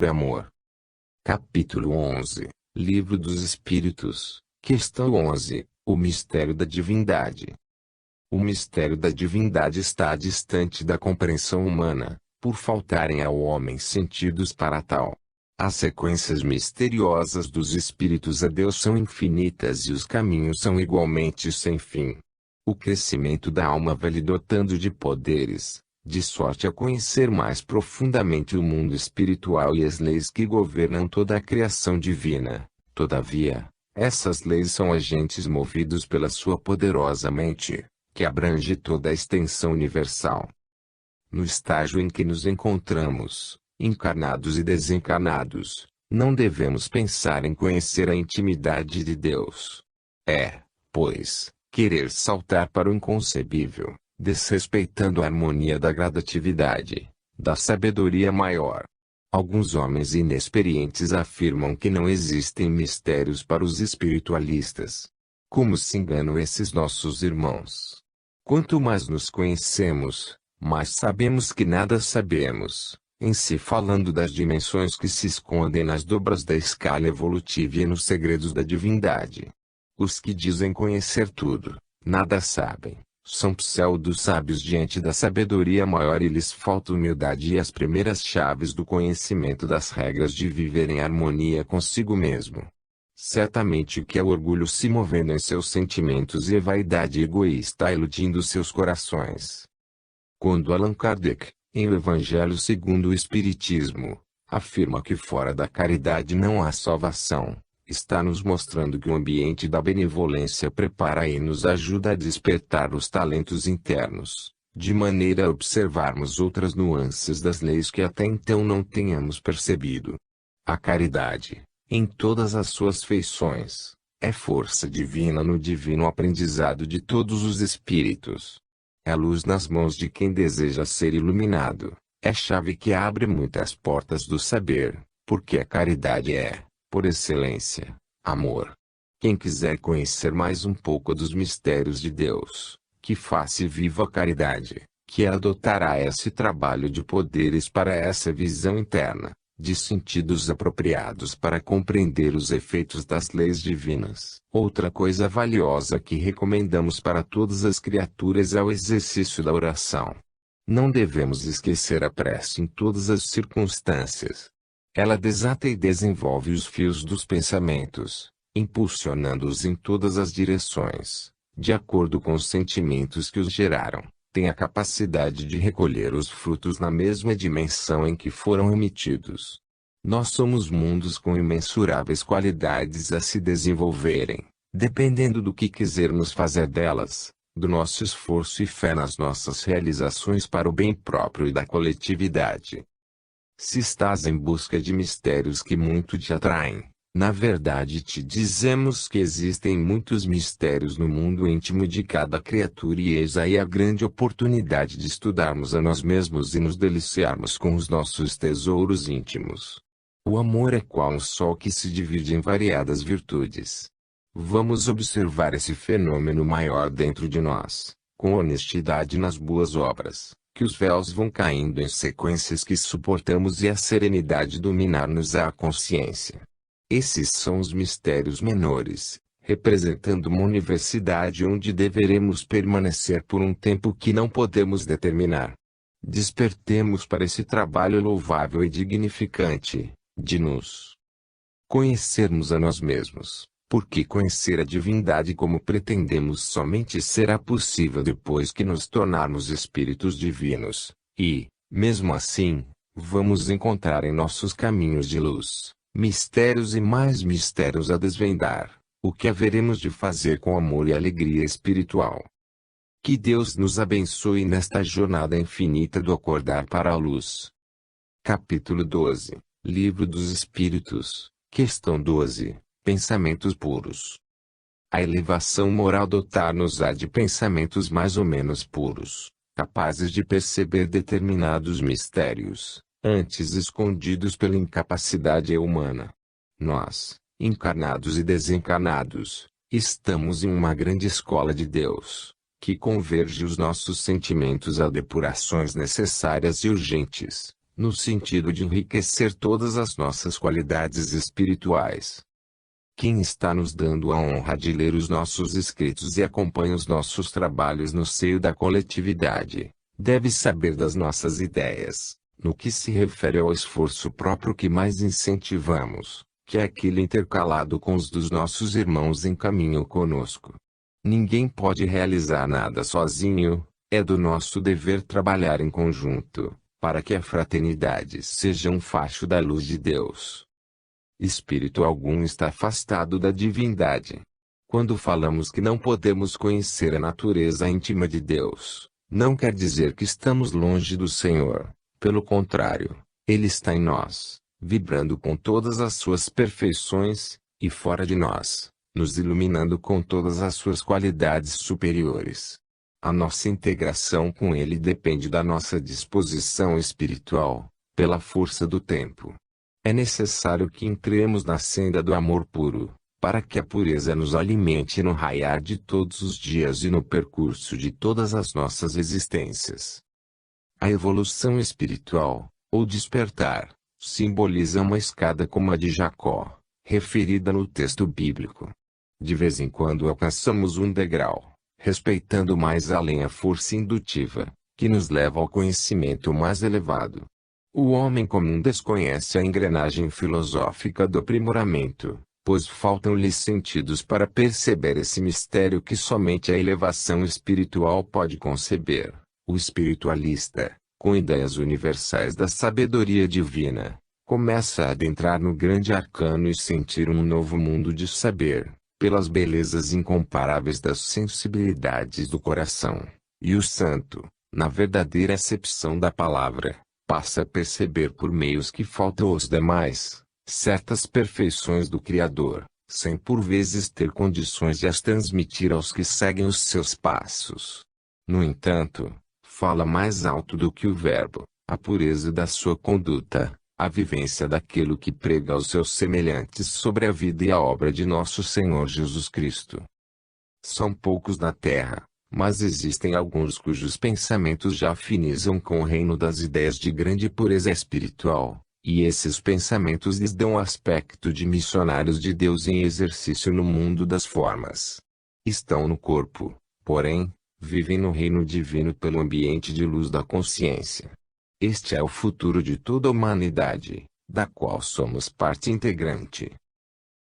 Amor. Capítulo 11. Livro dos Espíritos. Questão 11. O mistério da divindade. O mistério da divindade está distante da compreensão humana, por faltarem ao homem sentidos para tal. As sequências misteriosas dos espíritos a Deus são infinitas e os caminhos são igualmente sem fim. O crescimento da alma vai lhe dotando de poderes, de sorte a conhecer mais profundamente o mundo espiritual e as leis que governam toda a criação divina. Todavia, essas leis são agentes movidos pela sua poderosa mente, que abrange toda a extensão universal. No estágio em que nos encontramos, encarnados e desencarnados, não devemos pensar em conhecer a intimidade de Deus. É, pois, querer saltar para o inconcebível, desrespeitando a harmonia da gradatividade, da sabedoria maior. Alguns homens inexperientes afirmam que não existem mistérios para os espiritualistas. Como se enganam esses nossos irmãos? Quanto mais nos conhecemos, mais sabemos que nada sabemos, em si falando das dimensões que se escondem nas dobras da escala evolutiva e nos segredos da divindade. Os que dizem conhecer tudo, nada sabem, são pseudo-sábios diante da sabedoria maior e lhes falta humildade e as primeiras chaves do conhecimento das regras de viver em harmonia consigo mesmo. Certamente que é o orgulho se movendo em seus sentimentos e a vaidade egoísta iludindo seus corações. Quando Allan Kardec, em O Evangelho segundo o Espiritismo, afirma que fora da caridade não há salvação, está nos mostrando que o ambiente da benevolência prepara e nos ajuda a despertar os talentos internos, de maneira a observarmos outras nuances das leis que até então não tenhamos percebido. A caridade, em todas as suas feições, é força divina no divino aprendizado de todos os espíritos. É luz nas mãos de quem deseja ser iluminado, é chave que abre muitas portas do saber, porque a caridade é, por excelência, amor. Quem quiser conhecer mais um pouco dos mistérios de Deus, que faça e viva a caridade, que adotará esse trabalho de poderes para essa visão interna, de sentidos apropriados para compreender os efeitos das leis divinas. Outra coisa valiosa que recomendamos para todas as criaturas é o exercício da oração. Não devemos esquecer a prece em todas as circunstâncias. Ela desata e desenvolve os fios dos pensamentos, impulsionando-os em todas as direções, de acordo com os sentimentos que os geraram. Tem a capacidade de recolher os frutos na mesma dimensão em que foram emitidos. Nós somos mundos com imensuráveis qualidades a se desenvolverem, dependendo do que quisermos fazer delas, do nosso esforço e fé nas nossas realizações para o bem próprio e da coletividade. Se estás em busca de mistérios que muito te atraem, na verdade te dizemos que existem muitos mistérios no mundo íntimo de cada criatura e eis aí a grande oportunidade de estudarmos a nós mesmos e nos deliciarmos com os nossos tesouros íntimos. O amor é qual um sol que se divide em variadas virtudes. Vamos observar esse fenômeno maior dentro de nós, com honestidade nas boas obras, que os véus vão caindo em sequências que suportamos e a serenidade dominar-nos a consciência. Esses são os mistérios menores, representando uma universidade onde deveremos permanecer por um tempo que não podemos determinar. Despertemos para esse trabalho louvável e dignificante, de nos conhecermos a nós mesmos, porque conhecer a divindade como pretendemos somente será possível depois que nos tornarmos espíritos divinos, e, mesmo assim, vamos encontrar em nossos caminhos de luz mistérios e mais mistérios a desvendar, o que haveremos de fazer com amor e alegria espiritual. Que Deus nos abençoe nesta jornada infinita do acordar para a luz. Capítulo 12. Livro dos Espíritos, Questão 12. Pensamentos puros. A elevação moral dotar-nos-á de pensamentos mais ou menos puros, capazes de perceber determinados mistérios, antes escondidos pela incapacidade humana. Nós, encarnados e desencarnados, estamos em uma grande escola de Deus, que converge os nossos sentimentos a depurações necessárias e urgentes, no sentido de enriquecer todas as nossas qualidades espirituais. Quem está nos dando a honra de ler os nossos escritos e acompanha os nossos trabalhos no seio da coletividade, deve saber das nossas ideias, no que se refere ao esforço próprio que mais incentivamos, que é aquele intercalado com os dos nossos irmãos em caminho conosco. Ninguém pode realizar nada sozinho, é do nosso dever trabalhar em conjunto, para que a fraternidade seja um facho da luz de Deus. Espírito algum está afastado da divindade. Quando falamos que não podemos conhecer a natureza íntima de Deus, não quer dizer que estamos longe do Senhor. Pelo contrário, Ele está em nós, vibrando com todas as suas perfeições, e fora de nós, nos iluminando com todas as suas qualidades superiores. A nossa integração com Ele depende da nossa disposição espiritual, pela força do tempo. É necessário que entremos na senda do amor puro, para que a pureza nos alimente no raiar de todos os dias e no percurso de todas as nossas existências. A evolução espiritual, ou despertar, simboliza uma escada como a de Jacó, referida no texto bíblico. De vez em quando alcançamos um degrau, respeitando mais além a força indutiva, que nos leva ao conhecimento mais elevado. O homem comum desconhece a engrenagem filosófica do aprimoramento, pois faltam-lhe sentidos para perceber esse mistério que somente a elevação espiritual pode conceber. O espiritualista, com ideias universais da sabedoria divina, começa a adentrar no grande arcano e sentir um novo mundo de saber, pelas belezas incomparáveis das sensibilidades do coração. E o santo, na verdadeira acepção da palavra, passa a perceber por meios que faltam aos demais, certas perfeições do Criador, sem por vezes ter condições de as transmitir aos que seguem os seus passos. No entanto, fala mais alto do que o verbo, a pureza da sua conduta, a vivência daquilo que prega aos seus semelhantes sobre a vida e a obra de nosso Senhor Jesus Cristo. São poucos na terra, mas existem alguns cujos pensamentos já afinizam com o reino das ideias de grande pureza espiritual, e esses pensamentos lhes dão aspecto de missionários de Deus em exercício no mundo das formas. Estão no corpo, porém, vivem no reino divino pelo ambiente de luz da consciência. Este é o futuro de toda a humanidade, da qual somos parte integrante.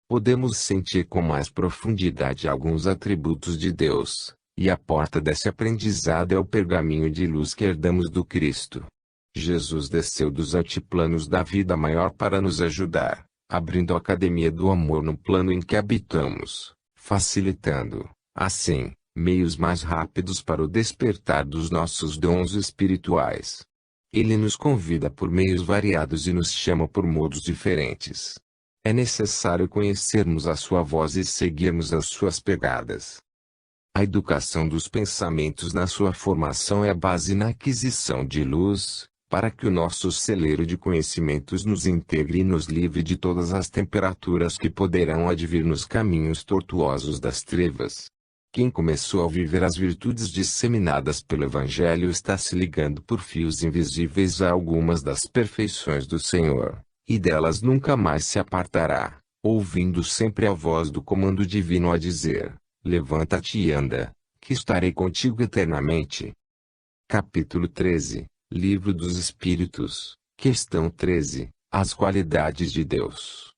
Podemos sentir com mais profundidade alguns atributos de Deus, e a porta desse aprendizado é o pergaminho de luz que herdamos do Cristo. Jesus desceu dos altiplanos da vida maior para nos ajudar, abrindo a academia do amor no plano em que habitamos, facilitando, assim, meios mais rápidos para o despertar dos nossos dons espirituais. Ele nos convida por meios variados e nos chama por modos diferentes. É necessário conhecermos a sua voz e seguirmos as suas pegadas. A educação dos pensamentos na sua formação é a base na aquisição de luz, para que o nosso celeiro de conhecimentos nos integre e nos livre de todas as temperaturas que poderão advir nos caminhos tortuosos das trevas. Quem começou a viver as virtudes disseminadas pelo Evangelho está se ligando por fios invisíveis a algumas das perfeições do Senhor, e delas nunca mais se apartará, ouvindo sempre a voz do comando divino a dizer: levanta-te e anda, que estarei contigo eternamente. Capítulo 13, Livro dos Espíritos, Questão 13, As qualidades de Deus.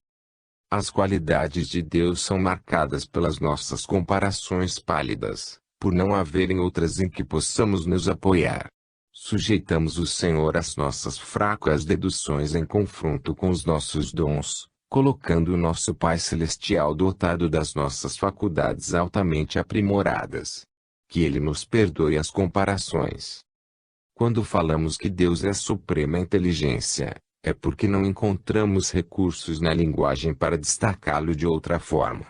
As qualidades de Deus são marcadas pelas nossas comparações pálidas, por não haverem outras em que possamos nos apoiar. Sujeitamos o Senhor às nossas fracas deduções em confronto com os nossos dons, colocando o nosso Pai Celestial dotado das nossas faculdades altamente aprimoradas. Que Ele nos perdoe as comparações. Quando falamos que Deus é a suprema inteligência, é porque não encontramos recursos na linguagem para destacá-lo de outra forma.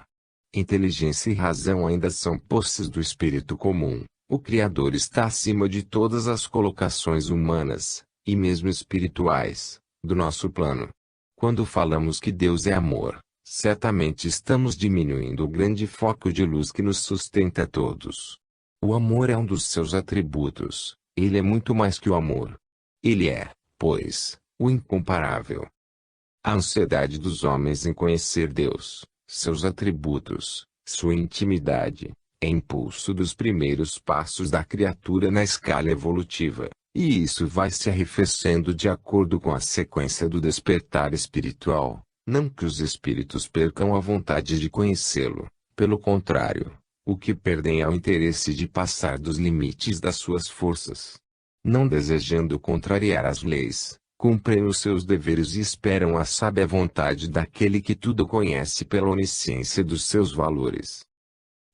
Inteligência e razão ainda são posses do espírito comum. O Criador está acima de todas as colocações humanas, e mesmo espirituais, do nosso plano. Quando falamos que Deus é amor, certamente estamos diminuindo o grande foco de luz que nos sustenta a todos. O amor é um dos seus atributos, ele é muito mais que o amor. Ele é, pois, o incomparável. A ansiedade dos homens em conhecer Deus, seus atributos, sua intimidade, é impulso dos primeiros passos da criatura na escala evolutiva, e isso vai se arrefecendo de acordo com a sequência do despertar espiritual. Não que os espíritos percam a vontade de conhecê-lo, pelo contrário, o que perdem é o interesse de passar dos limites das suas forças. Não desejando contrariar as leis, cumprem os seus deveres e esperam a sábia vontade daquele que tudo conhece pela onisciência dos seus valores.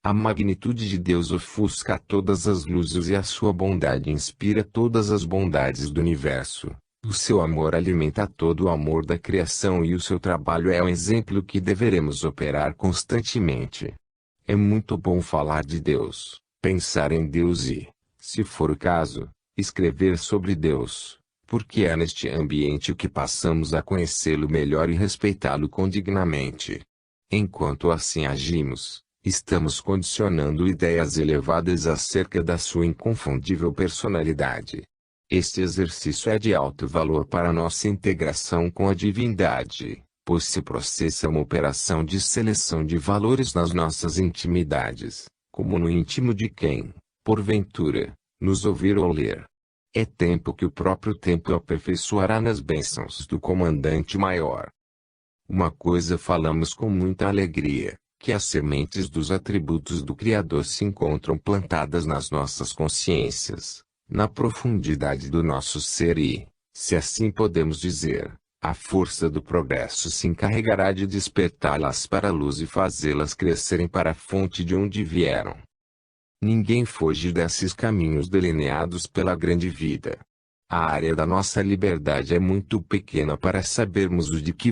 A magnitude de Deus ofusca todas as luzes e a sua bondade inspira todas as bondades do universo. O seu amor alimenta todo o amor da criação e o seu trabalho é um exemplo que deveremos operar constantemente. É muito bom falar de Deus, pensar em Deus e, se for o caso, escrever sobre Deus, porque é neste ambiente que passamos a conhecê-lo melhor e respeitá-lo condignamente. Enquanto assim agimos, estamos condicionando ideias elevadas acerca da sua inconfundível personalidade. Este exercício é de alto valor para nossa integração com a divindade, pois se processa uma operação de seleção de valores nas nossas intimidades, como no íntimo de quem, porventura, nos ouvir ou ler. É tempo que o próprio tempo aperfeiçoará nas bênçãos do Comandante Maior. Uma coisa falamos com muita alegria, que as sementes dos atributos do Criador se encontram plantadas nas nossas consciências, na profundidade do nosso ser e, se assim podemos dizer, a força do progresso se encarregará de despertá-las para a luz e fazê-las crescerem para a fonte de onde vieram. Ninguém foge desses caminhos delineados pela grande vida. A área da nossa liberdade é muito pequena para sabermos o de que